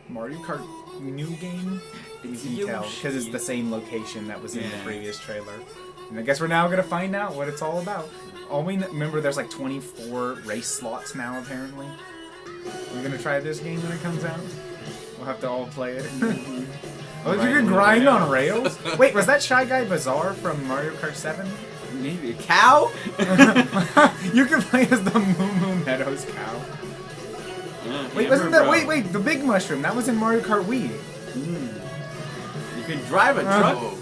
Mario Kart new game? You can tell, because it's the same location that was in the previous trailer. And I guess we're now going to find out what it's all about. All we remember, there's like 24 race slots now, apparently. We're going to try this game when it comes out. We'll have to all play it. Oh, you can grind on rails? Wait, was that Shy Guy Bazaar from Mario Kart 7? Maybe a cow? You can play as the Moo Moo Meadows cow. Wait, wasn't that... Wait, the big mushroom. That was in Mario Kart Wii. You can drive a truck.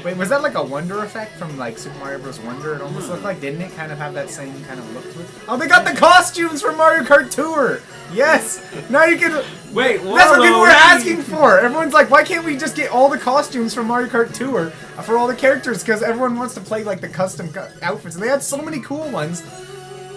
Wait, was that like a Wonder effect from like Super Mario Bros. Wonder? It almost looked like, didn't it? Kind of have that same kind of look to it. Oh, they got the costumes from Mario Kart Tour! Yes! Now you can... Wait, that's what people were asking for! Everyone's like, why can't we just get all the costumes from Mario Kart Tour for all the characters? Because everyone wants to play like the custom outfits. And they had so many cool ones.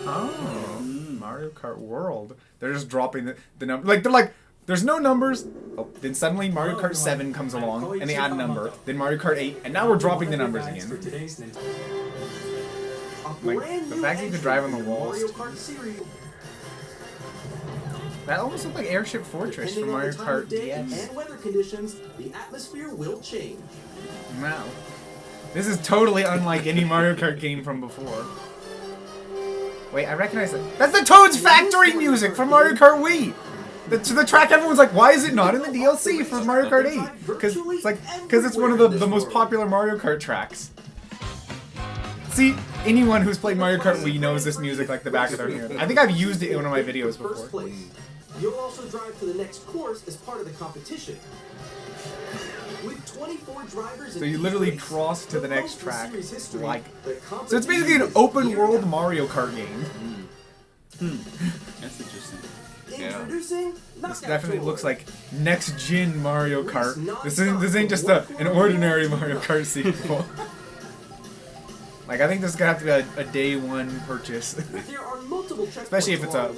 Oh, Mario Kart World. They're just dropping the number. Like, they're like... There's no numbers. Oh, then suddenly Mario Kart 7 comes along, and they add a number. Then Mario Kart 8, and now we're dropping the numbers again. Like, the fact that you could drive on the walls. That almost looked like Airship Fortress from Mario Kart DS. And weather conditions, the atmosphere will change. Wow. This is totally unlike any Mario Kart game from before. Wait, I recognize that. That's the Toad's Factory music from Mario Kart Wii! The track, everyone's like, why is it not in the DLC for Mario Kart 8? Because it's one of the most popular Mario Kart tracks. See, anyone who's played Mario Kart Wii knows this music like the back of their hand. I think I've used it in one of my videos before. You'll also drive to the next course as part of the competition. With 24 drivers, so you literally cross to the next track. Like, so it's basically an open world Mario Kart game. That's interesting. Introducing this definitely looks like next-gen Mario Kart. This ain't just an ordinary Mario Kart sequel. Like, I think this is gonna have to be a day one purchase. Especially if it's a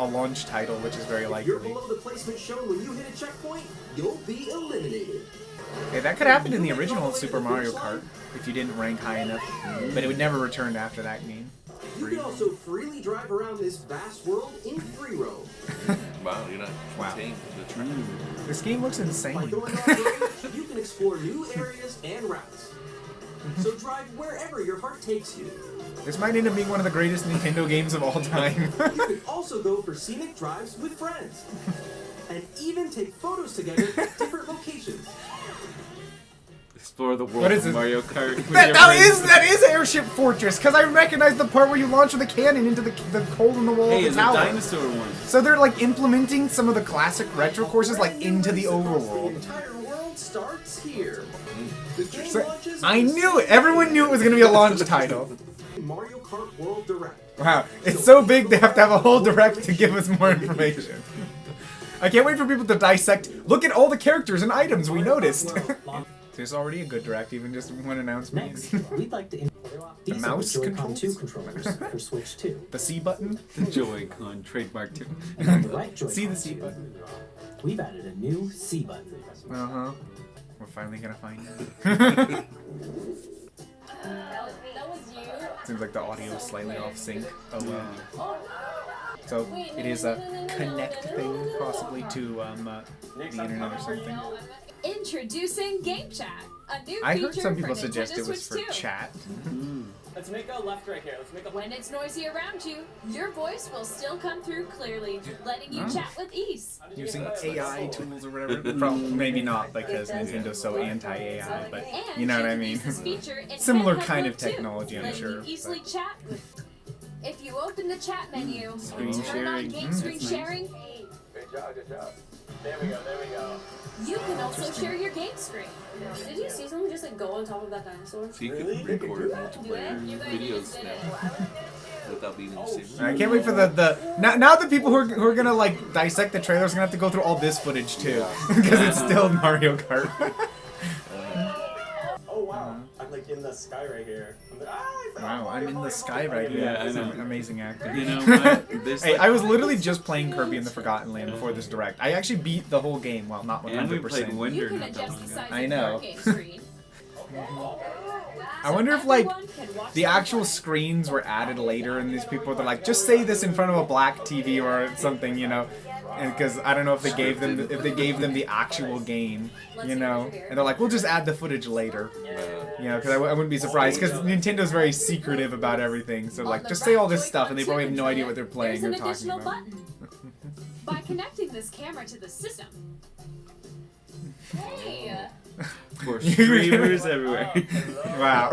launch title, which is very likely. You're below the placement shown when you hit a checkpoint, you'll be eliminated. Hey, that could happen in the original Super Mario Kart if you didn't rank high enough, but it would never return after that game. You can also freely drive around this vast world in free roam. Wow, you're not contained to the track. This game looks insane. By going off-road, you can explore new areas and routes. So drive wherever your heart takes you. This might end up being one of the greatest Nintendo games of all time. You can also go for scenic drives with friends. And even take photos together at different locations. Explore the world of Mario Kart. That is Airship Fortress, because I recognize the part where you launch with a cannon into the hole in the wall of the tower. Hey, it's a dinosaur one. So they're like implementing some of the classic retro courses like into the overworld. The entire world starts here. So, I knew it! Everyone knew it was going to be a launch title. Mario Kart World Direct. Wow, it's so big they have to have a whole direct to give us more information. I can't wait for people to dissect. Look at all the characters and items we noticed. There's already a good direct, even just one announcement. Next, we'd like to the mouse Joy-Con controls? 2 controllers for Switch 2. The C button? The Joy-Con trademark 2. And on the right Joy-Con See the C button. We've added a new C button. Uh-huh. We're finally gonna find out. Seems like the audio is slightly off sync. Oh well. So it is a connect thing, possibly to the internet or something. Introducing Game Chat, a new I feature heard some people for suggest Nintendo it was Switch for 2. chat. Let's make a left right here. Let's make a When it's noisy around you, your voice will still come through clearly, letting you chat with ease. Using AI tools or whatever. Probably, maybe not, because Nintendo's so anti-AI, but you know what I mean. Similar kind of technology, I'm sure. Easily chat with. If you open the chat menu, Screen turn on sharing. game screen That's sharing. Good job, good job. There we go. You can also share your game screen. Did you see someone just like go on top of that dinosaur? So you can record multiplayer videos now without being in the same room. I can't wait for now the people who are gonna like dissect the trailers are gonna have to go through all this footage too, because it's still Mario Kart. Oh wow, I'm like in the sky right here. Wow, I'm in the sky right here. Yeah, I That's know. amazing acting. You know what? This Hey, I was literally just playing Kirby in the Forgotten Land before this direct. I actually beat the whole game. Well, not 100%. and we played You Wonder can not that adjust long the ago. size I of know. your game screen. I wonder if like the actual screens were added later, and these people they're like, just say this in front of a black TV or something, you know, and because I don't know if they gave them the actual game, you know, and they're like, we'll just add the footage later, you know, because I wouldn't be surprised because Nintendo's very secretive about everything, so like just say all this stuff, and they probably have no idea what they're playing or talking about. By connecting this camera to the system. Hey. For streamers everywhere. Wow.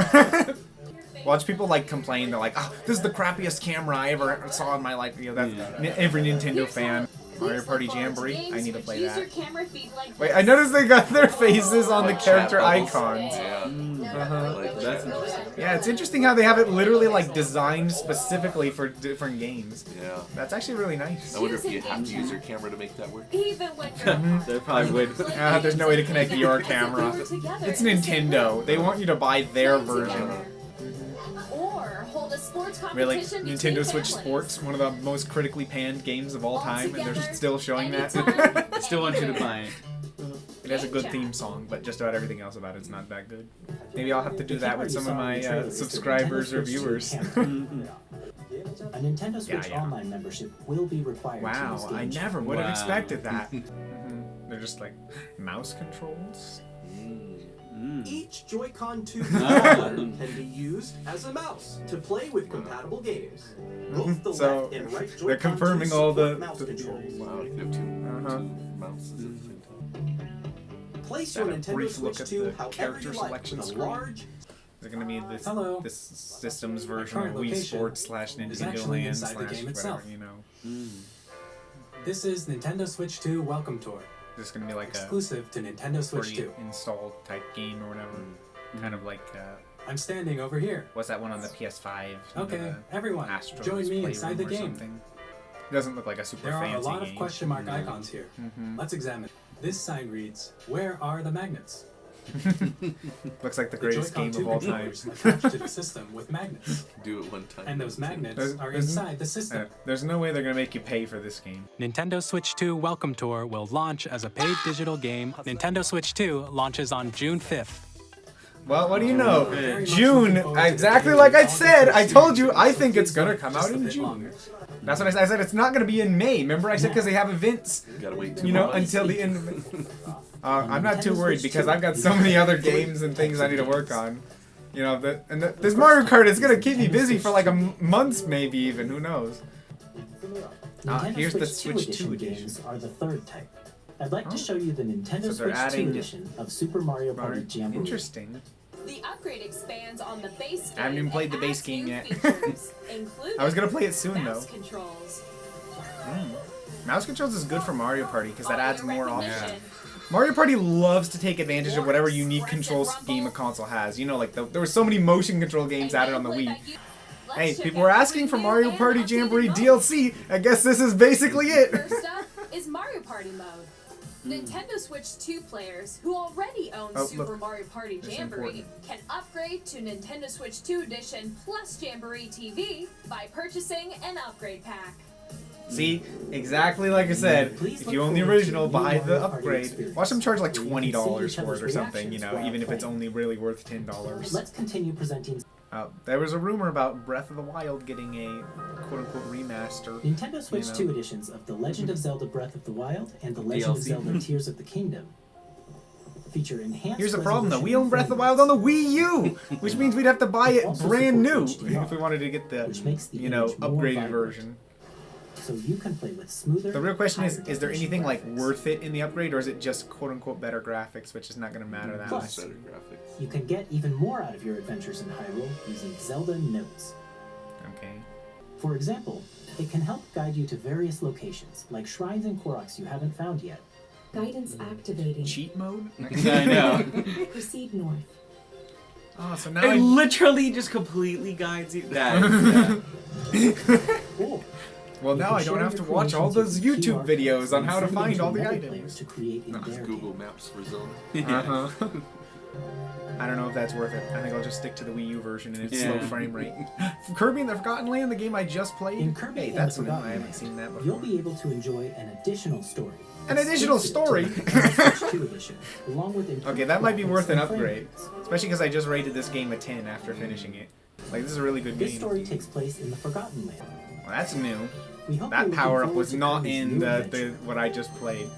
Watch people like complain. They're like, "Oh, this is the crappiest camera I ever saw in my life." You know, that's every Nintendo fan. Mario Party Jamboree. I need to play that. Wait, I noticed they got their faces on the character icons. Like, that's interesting. Yeah, it's interesting how they have it literally like designed specifically for different games. Yeah. That's actually really nice. I wonder if you have to use your camera to make that work. Even when They probably would. There's no way to connect your camera. It's Nintendo. They want you to buy their version. Or hold a sports Really? competition Nintendo between Switch families. Sports, one of the most critically panned games of all time, and they're still showing that. Anytime, Still want you to buy it. It has a good theme song, but just about everything else about it's not that good. Maybe I'll have to do that with some of my subscribers or viewers. A Nintendo Switch Yeah. Online membership will be required to use Wow, I Game Chat. never would have Wow. expected that. They're just like mouse controls. Each Joy-Con 2 Ah. can be used as a mouse to play with compatible games. Both the So, left and right they're Joy-Con confirming 2 all the- support mouse controls. Wow, you can have two mouses at the same time. Place Have your a Nintendo brief look Switch at 2 the however character you like, selection with a screen. large Is it gonna be this Hello. this system's version current of Wii location Sports slash is Nintendo actually Land inside the slash game whatever, itself. you know? This is Nintendo Switch 2 Welcome Tour, Is this gonna be like a exclusive to Nintendo Switch 2. install type game or whatever? Kind of like I'm standing over here. what's that one on the PS5? You know, Okay, the everyone, Astro's join me Playroom inside the or game. something. It doesn't look like a super There are fancy a lot game. of question mark icons here. Let's examine. This sign reads, "Where are the magnets?" Looks like the The greatest Joy-Con game 2 of all time. controllers attached to the system with magnets, Do it one time. and those magnets There's- are there's- inside the system. There's no way they're gonna make you pay for this game. Nintendo Switch 2 Welcome Tour will launch as a paid digital game. Nintendo Switch 2 launches on June 5th. Well, what do you know? Very much June, looking forward to exactly the like I game. said. I told you, I think it's gonna come out Just a in bit June. longer. That's what I said. I said it's not gonna be in May. Remember I said because they have events, You gotta wait 2 you know, months. until the end of it. I'm not too worried because I've got so many other games and things I need to work on. You know, this Mario Kart is gonna keep me busy for like months, maybe even. Who knows? Nintendo Here's the Switch Switch 2 2 edition. games are the third type. I'd like Oh. to show you the Nintendo So they're Switch 2 adding- edition of Super Mario Party Jamboree. Interesting. The upgrade expands on the base game. I haven't even played the and base adds game new yet. features, including I was gonna play it soon though. mouse controls. Mouse controls is good for Mario Party because that adds more options. Recognition. Mario Party loves to take advantage of whatever unique control scheme a console has. You know, like there were so many motion control games added on the Wii. Hey, Let's check people were out asking for review Mario and Party updated Jamboree modes. DLC. I guess this is basically it. First up is Mario Party mode. Nintendo Switch 2 players who already own Oh, Super look. Mario Party That's Jamboree important. can upgrade to Nintendo Switch 2 Edition plus Jamboree TV by purchasing an upgrade pack. See, exactly like I said, if you own the original, buy the upgrade. Watch them charge like $20 for it or something, you know, even if it's only really worth $10. Let's continue presenting. There was a rumor about Breath of the Wild getting a quote-unquote remaster. Nintendo Switch know. 2 editions of The Legend of Zelda Breath of the Wild and The Legend of DLC. Zelda Tears of the Kingdom feature enhanced Here's the problem though, we resolution own Breath of the frames, Wild on the Wii U, which means we'd have to buy it Also brand new supports HDR, if we wanted to get the, which makes the you know, image more upgraded vibrant. version. so you can play with smoother. The real question is higher there definition anything like graphics. worth it in the upgrade, or is it just quote-unquote better graphics, which is not going to matter that much? Plus, Better graphics. you can get even more out of your adventures in Hyrule using Zelda Notes. Okay. For example, it can help guide you to various locations, like shrines and Koroks you haven't found yet. Guidance activating. Cheat mode? I know. Proceed north. Oh, so now It literally just completely guides you. That is, Or Well, you now can I don't share have to your watch all creations those using YouTube QR videos codes on and how to send them find all the another items. player to create in That's their Google game. Maps for Zelda. yeah. I don't know if that's worth it. I think I'll just stick to the Wii U version and its slow frame rate. Kirby and the Forgotten Land, the game I just played. In Kirby Hey, and that's the something I Forgotten haven't seen that before. You'll be able to enjoy an additional story. An additional story? Exclusive to the Switch 2 edition, along with improved Okay, that might be graphics worth an and frame upgrade. rates. Especially because I just rated this game a 10 after finishing it. Like, this is a really good This game. story takes place in the Forgotten Land. Well, that's new. We hope That you're looking power-up forward was to not Kirby's in new the adventure. what I just played.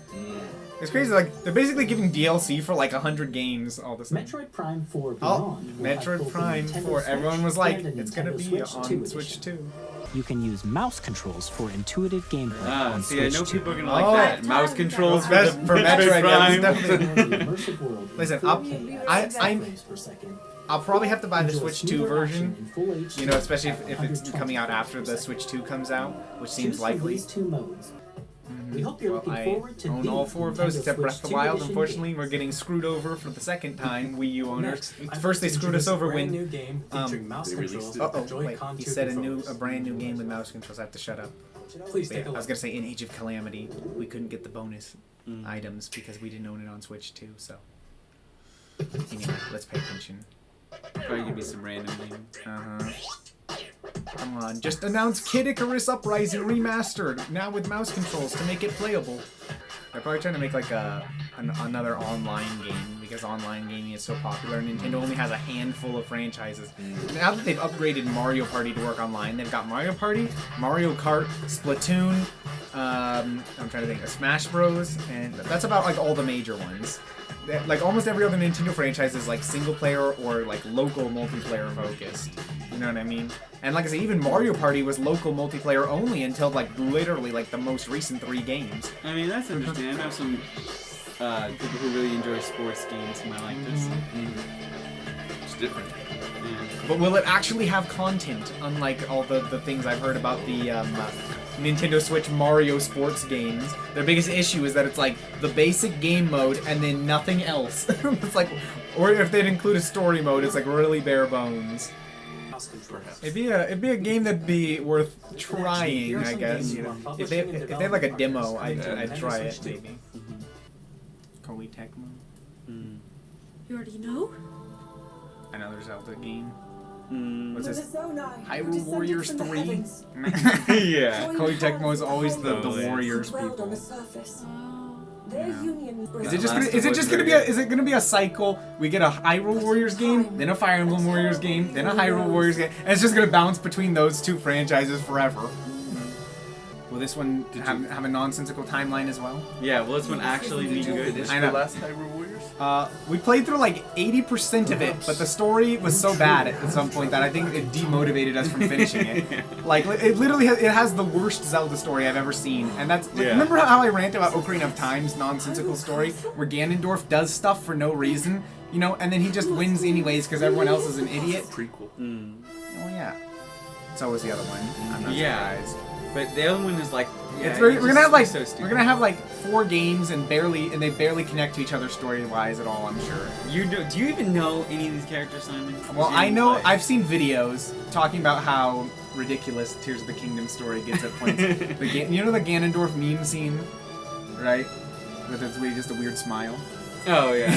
It's crazy, like, they're basically giving DLC for like 100 games all the time. Metroid Prime 4 Oh, Beyond will have Metroid both a Prime Nintendo 4. Switch Everyone was like, and a it's gonna Nintendo be Switch on 2 Switch edition. 2. You can use mouse controls for intuitive gameplay on See, I Switch know 2. people are gonna like Oh. that. Mouse controls for, Best for Metroid, yeah, this is Prime. definitely. Immersive world in Listen, 4K at 60 I'm- frames per second. I'll probably have to buy the Enjoy Switch 2 smoother action version. in full HD You know, especially if at it's 120 coming out frames after per the second. Switch 2 comes out, which seems Choose from likely. these two modes. We hope you're Well, looking I forward to own these all 4 of those Nintendo except Switch Breath of the 2 Wild. edition Unfortunately, games. we're getting screwed over for the second time, Wii U owners. Next, First they screwed us over brand when... new game featuring mouse they released controls it. and Uh-oh, wait, Joy-Con he 2 said controllers. a brand new game with mouse controls. I have to shut up. Please But take yeah, a I was look. gonna say, in Age of Calamity, we couldn't get the bonus items because we didn't own it on Switch 2, so... Anyway, let's pay attention. Probably give me some random name. Come on, just announce Kid Icarus Uprising Remastered, now with mouse controls to make it playable. They're probably trying to make like another online game, because online gaming is so popular. Nintendo only has a handful of franchises. Now that they've upgraded Mario Party to work online, they've got Mario Party, Mario Kart, Splatoon, I'm trying to think, Smash Bros, and that's about like all the major ones. Like almost every other Nintendo franchise is like single player or like local multiplayer focused. You know what I mean? And like I say, even Mario Party was local multiplayer only until like literally like the most recent 3 games. I mean, that's interesting. I know some people who really enjoy sports games who might like this. It's different. But will it actually have content, unlike all the things I've heard about the Nintendo Switch Mario sports games? Their biggest issue is that it's like the basic game mode and then nothing else. It's like, or if they'd include a story mode, it's like really bare bones. It'd be a game that'd be worth trying, I guess. You know, if they had like a demo, I'd try it maybe. Koei Tecmo. You already know? Another Zelda game. What's this? Hyrule Hyrule Warriors 3. Yeah. Koei Tecmo is always the Warriors On people. the surface. Their union Is it just gonna be a cycle? We get a Hyrule Warriors game, then a Fire Emblem Warriors game, then a Hyrule Warriors game, and it's just gonna bounce between those 2 franchises forever. Will this one have a nonsensical timeline as well? Yeah, will this one actually be good? I know. The last Hyrule Warriors? We played through like 80% of it, but the story was so bad at some point that I think it demotivated us from finishing it. Like, it literally has the worst Zelda story I've ever seen, and that's like, remember how I rant about Ocarina of Time's nonsensical story, where Ganondorf does stuff for no reason, you know, and then he just wins anyways because everyone else is an idiot? Prequel. Oh yeah. So was the other one. I'm not surprised. But the other one is like, We're gonna have like so stupid. we're gonna have like 4 games and they barely connect to each other story-wise at all. I'm sure. Do you even know any of these characters, Simon? Well, I know I've seen videos talking about how ridiculous Tears of the Kingdom story gets at points. You know the Ganondorf meme scene, right? With its just a weird smile. Oh yeah.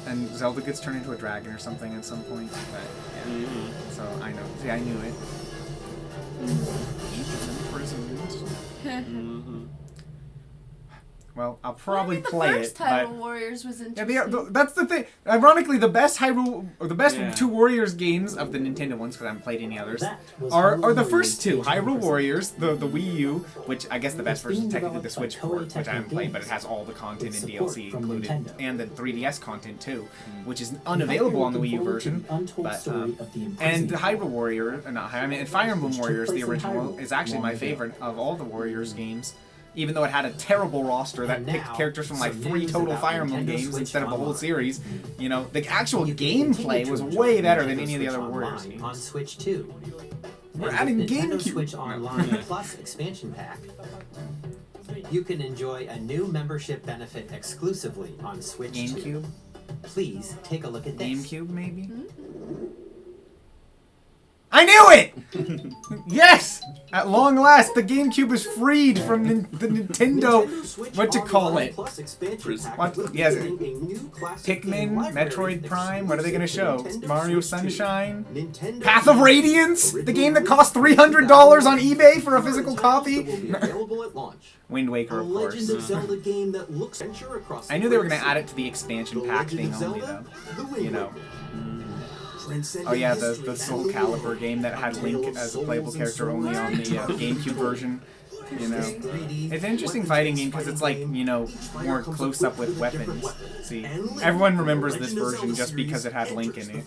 And Zelda gets turned into a dragon or something at some point. But yeah. So I know. See, I knew it. Well, I'll probably play it, First but Hyrule Warriors was interesting. that's the thing. Ironically, the best 2 Warriors games of the Nintendo ones, because I haven't played any others, are the first 2. Hyrule Warriors, the Wii U, which I guess the best version is technically the Switch port, which I haven't played, but it has all the content and DLC included, and the 3DS content too, which is unavailable on the Wii U version. But and the Hyrule Warrior, and Fire Emblem Warriors, the original, is actually my favorite of all the Warriors games. Even though it had a terrible roster that picked characters from like 3 total Fire Emblem games instead of the whole series, you know, the actual gameplay was way better than any of the other Warriors games. On Switch 2. We're adding Nintendo GameCube. Switch Online Plus expansion pack. You can enjoy a new membership benefit exclusively on Switch 2. GameCube? Please take a look at this. GameCube, maybe? I knew it! Yes! At long last, the GameCube is freed from the Nintendo. What to call it? What? Yes. Pikmin, Metroid Prime. What are they gonna show? Mario Sunshine, Path of Radiance, the game that cost $300 on eBay for a physical copy. Wind Waker, of course. I knew they were gonna add it to the expansion pack thing only, though. You know. Oh yeah, the Soul Calibur game that had Link as a playable character only on the GameCube version. You know, it's an interesting fighting game because it's like, you know, more close up with weapons. See, everyone remembers this version just because it had Link in it.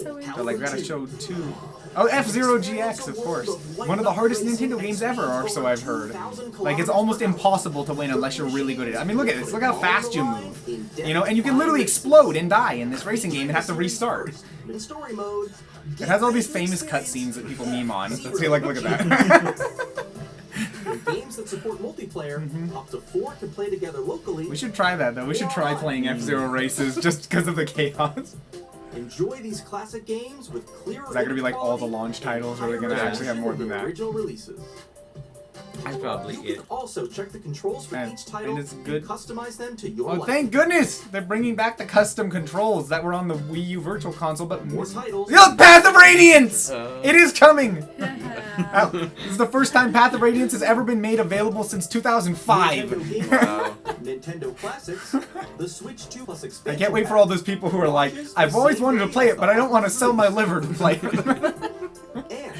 They're like, gotta show 2. Oh, F-Zero GX, of course. One of the hardest Nintendo games ever, or so I've heard. Like, it's almost impossible to win unless you're really good at it. I mean, look at this. Look how fast you move. You know, and you can literally explode and die in this racing game and have to restart. It has all these famous cutscenes that people meme on. See, like, look at that. Games that support multiplayer, up to 4 can play together locally. We should try that, though. We should try playing F-Zero races just because of the chaos. Enjoy these classic games with clear. Is that going to be like all the launch titles, or are they going to actually have more than that? Original releases. That's probably it. Also, check the controls for each title and customize them to your liking. Thank goodness! They're bringing back the custom controls that were on the Wii U Virtual Console, but more titles. Yo, Path of Radiance! It is coming! This is the first time Path of Radiance has ever been made available since 2005. Nintendo Classics, the Switch 2 plus expansion. I can't wait for all those people who are like, I've always wanted to play it, but I don't want to sell my liver to play it. And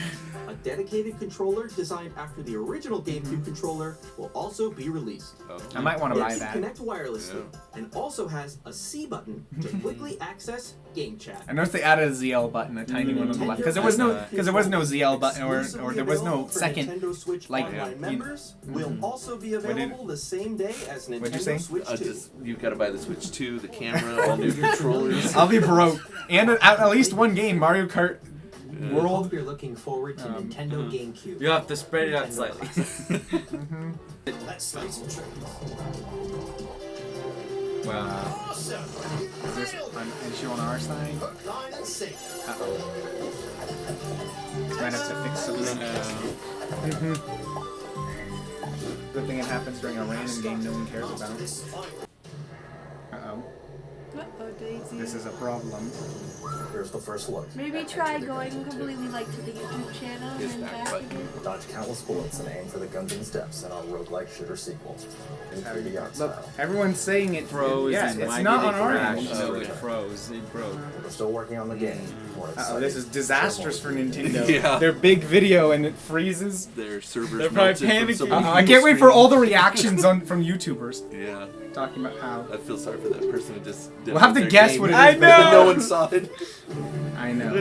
a dedicated controller designed after the original GameCube controller will also be released. I might want to buy that. Connect wirelessly, and also has a C button to quickly access game chat. I noticed they added a ZL button, a tiny one on the left, because there was no ZL button, or there was no second. Nintendo Switch Online members will also be available the same day as Nintendo Switch 2. You've got to buy the Switch 2, the camera, all new controllers. I'll be broke, and at least one game, Mario Kart World. You're looking forward to Nintendo GameCube. You have to spread it out slightly. Let's start some trades. Wow. Is this an issue on our side? Uh-oh. Might have to fix something. Good thing it happens during a random game no one cares about. Uh-oh. Uh-oh, Daisy. This is a problem. Here's the first look. Maybe try going completely like to the YouTube channel and back again. Dodge countless bullets and aim for the Gungeon's depths in our roguelike shooter sequel. Look, everyone's saying it froze. Yeah, it's not on our end. No, it froze. It broke. We're still working on the game. Uh-oh, this is disastrous for Nintendo. Yeah. Their big video and it freezes. Their servers. They're probably panicking. I can't wait for all the reactions from YouTubers. Yeah. Talking about how. I feel sorry for that person who just. We'll have to guess what it is. I know. No one saw it. I know.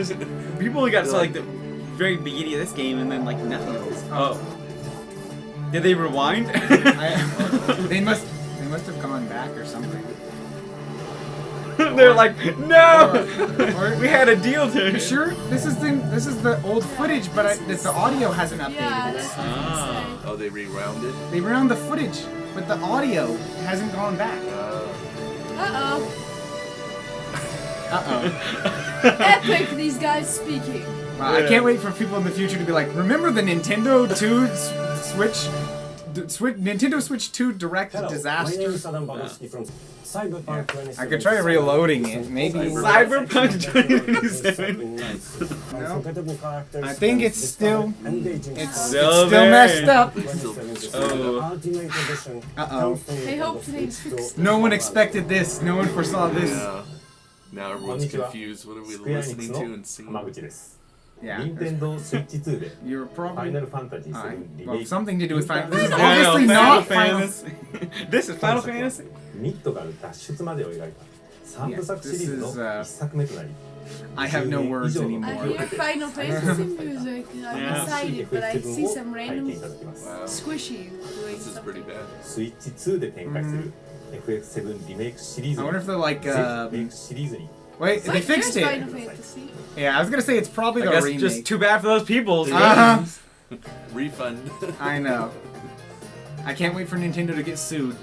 People only got to like the very beginning of this game and then like nothing else. Oh. Did they rewind? They must have gone back or something. They're like, no! We had a deal to. You sure? This is the old footage, but the audio hasn't updated. Yeah, that's what I Oh, they rewound it? They rewound the footage, but the audio hasn't gone back. Uh-oh. Uh-oh. Epic, these guys speaking. Wow, I can't wait for people in the future to be like, remember the Nintendo 2 Nintendo Switch 2 Direct Disasters? I could try reloading it, maybe. Cyberpunk 2077. No. I think it's still still messed up. Oh. I hope things fix. No one expected this. No one foresaw this. Yeah. Now everyone's confused. What are we listening to and seeing? Yeah. Nintendo Switch 2 で You're probably Final Fantasy 7 リメ well, イク something to do with Final. This is Yeah, obviously Final not Final. Fantasy. This is Final Fantasy. ミッドが脱出までを描いた3部作シリーズの This is, 1作目となり I have no words I anymore. hear Final Fantasy music. I'm Yeah. excited, but I see some 体 random 験いただきます Wow. squishy doing This is pretty something. bad. スイッチ2で展開する FF7 リメイクシリーズ I に wonder if they're like, ぜひリメイクシリーズに wait, they Wait, fixed there's it. Final Fantasy. Yeah, I was gonna say it's probably I the guess remake. just too bad for those people. Refund. I know. I can't wait for Nintendo to get sued.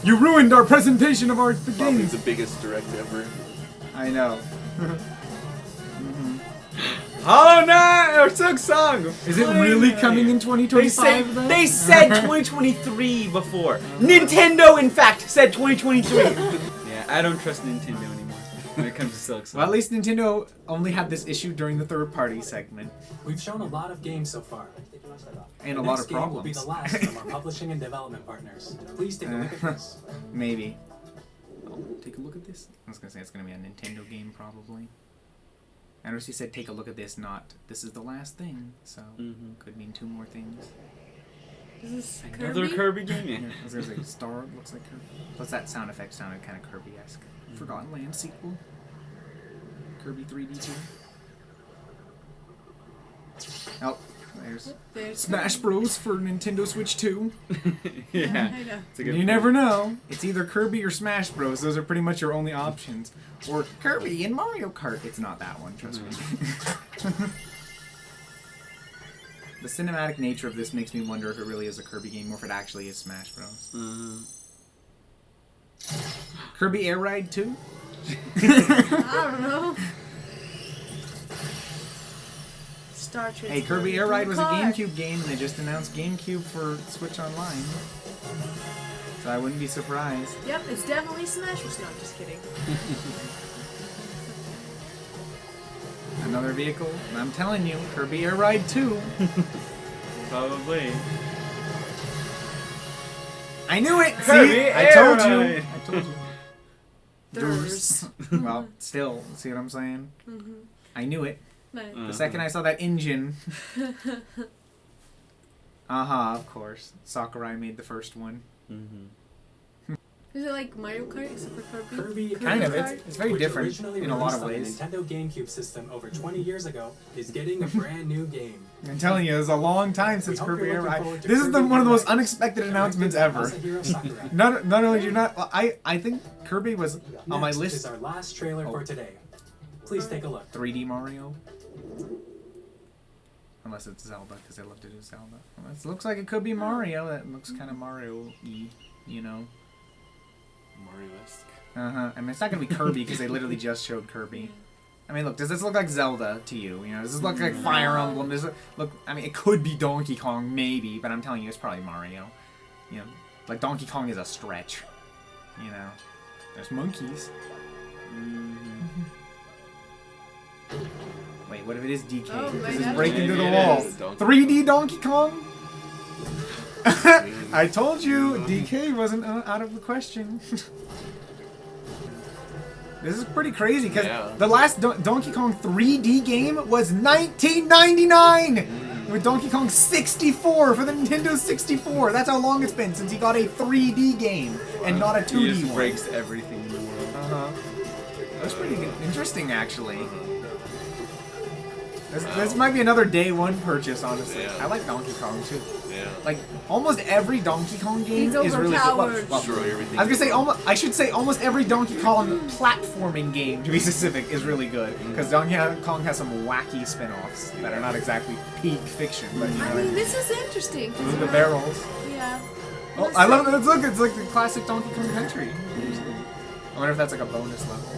You ruined our presentation of the Probably games. the biggest direct ever. I know. Oh no! Silk Song! Is it really coming in 2025 then? They said 2023 before. Nintendo, in fact, said 2023. Yeah, I don't trust Nintendo anymore when it comes to Silk Song. Well, at least Nintendo only had this issue during the third-party segment. We've shown a lot of games so far. And a The lot next of game problems. will be the last from our publishing and development partners. Please take a look at this. Maybe. Oh, take a look at this? I was going to say it's going to be a Nintendo game, probably. I noticed he said, take a look at this, not, this is the last thing. So, could mean 2 more things. Is this Another Kirby game? Yeah, I was going to say, Star looks like Kirby. Plus that sound effect sounded kind of Kirby-esque. Forgotten Land sequel. Kirby 3D 2. Oh, there's Smash Bros. For Nintendo Switch 2. Yeah. I know. It's a good You never know. It's either Kirby or Smash Bros. Those are pretty much your only options. Or Kirby and Mario Kart. It's not that one, trust me. The cinematic nature of this makes me wonder if it really is a Kirby game or if it actually is Smash Bros. Kirby Air Ride 2? I don't know. Star Trek. Hey, Kirby Air Ride was a GameCube game and they just announced GameCube for Switch Online. So I wouldn't be surprised. Yep, it's definitely Smash Bros. No, I'm just kidding. Another vehicle. And I'm telling you, Kirby Air Ride 2. Probably. I knew it! Kirby See? I Air told you. Ride. I told you. Durs. Well, still, see what I'm saying? I knew it. Nice. The second I saw that engine. Of course. Sakurai made the first one. Is it like Mario Kart except for Kirby? Kirby Kind of. Air Ride, It's very which different originally in a lot of released on the ways. Nintendo GameCube system over 20 years ago, is getting a brand new game. I'm telling you, it's a long time since hope Kirby you're Air looking Ride. forward to This is Kirby one of the Air most Ride, unexpected announcements ever. Masahiro Sakurai. Not only do you not, I think Kirby was on my Next list. is our last trailer for today. Please take a look. 3D Mario. Unless it's Zelda, because they love to do Zelda. Well, it looks like it could be Mario. That looks kind of Mario-y, you know. Mario-esque. I mean, it's not going to be Kirby, because they literally just showed Kirby. I mean, look, does this look like Zelda to you? You know, does this look like Fire Emblem? Does it look, I mean, it could be Donkey Kong, maybe, but I'm telling you, it's probably Mario. You know, like Donkey Kong is a stretch. You know, there's monkeys. Wait, what if it is DK? Oh, This is maybe breaking through the it wall. is Donkey 3D Donkey Kong? I told you, DK wasn't out of the question. This is pretty crazy, because the last Donkey Kong 3D game was 1999! With Donkey Kong 64 for the Nintendo 64. That's how long it's been since he got a 3D game and not a 2D He just one. breaks everything in the world. That's pretty interesting, actually. This might be another day one purchase, honestly. I like Donkey Kong too. Like almost every Donkey Kong game is really good. Destroy everything. I was gonna say I should say almost every Donkey Kong platforming game, to be specific, is really good because Donkey Kong has some wacky spin-offs that are not exactly peak fiction, but you know what I mean. This is interesting. Look at the barrels. Yeah. Oh, I love it. Look, it's like the classic Donkey Kong Country. I wonder if that's like a bonus level.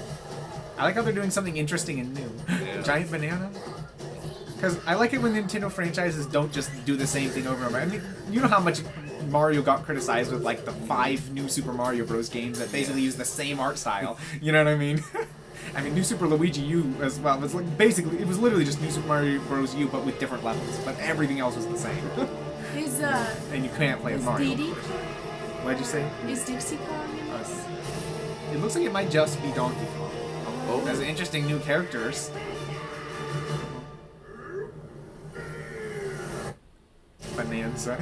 I like how they're doing something interesting and new. Giant banana. Because I like it when Nintendo franchises don't just do the same thing over and over. I mean, you know how much Mario got criticized with like the 5 new Super Mario Bros. Games that basically use the same art style. You know what I mean? I mean, New Super Luigi U as well. It's like basically, it was literally just New Super Mario Bros. U, but with different levels. But everything else was the same. Is and you can't play as Mario. Diddy? What'd you say? Is Dixie Kong in this? It looks like it might just be Donkey Kong. Oh, there's interesting new characters. Bonanza.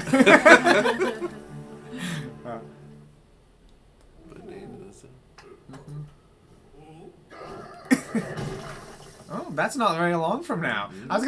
Oh, that's not very long from now. I was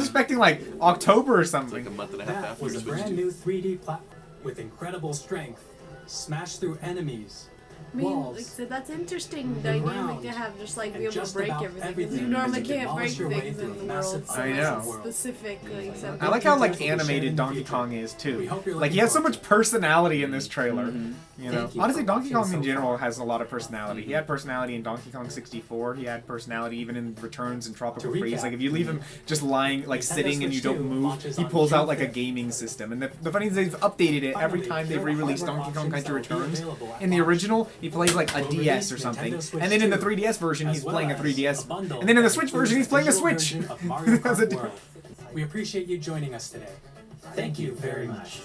expecting like October or something. It's like a month and a half That after was a Switch brand 2. new 3D platform with incredible strength. Smash through enemies, I mean, walls, like I said, that's interesting moving dynamic around, to have, just like and be able to just break about everything. Because you everything normally as you can't break demolish your way things through in a the massive world. I know. So specifically. So I like how like Thank you for sharing animated the Donkey future. Kong is too. We hope you're Like he looking has so forward much personality in this trailer. Mhm. You know, Thank you honestly, for Donkey Kong watching in so general far. has a lot of personality. He had personality in Donkey Kong 64. He had personality even in Returns and Tropical To Freeze. recap, Like if you leave him just lying, like Nintendo sitting, and you Switch don't 2 move, launches he on pulls out June like a 5th. gaming system. And the funny thing is they've updated it every Finally, time they've there are re-released hardware Donkey Kong options Country that will be Returns. available at In the launch. original, he plays like a We'll DS release or something, Nintendo Switch and then in the 2, 3DS version he's as well playing a as 3DS, a bundle and then in the that Switch version he's includes playing a digital Switch. version of Mario As a Kart World. We appreciate you joining us today. Thank you very much.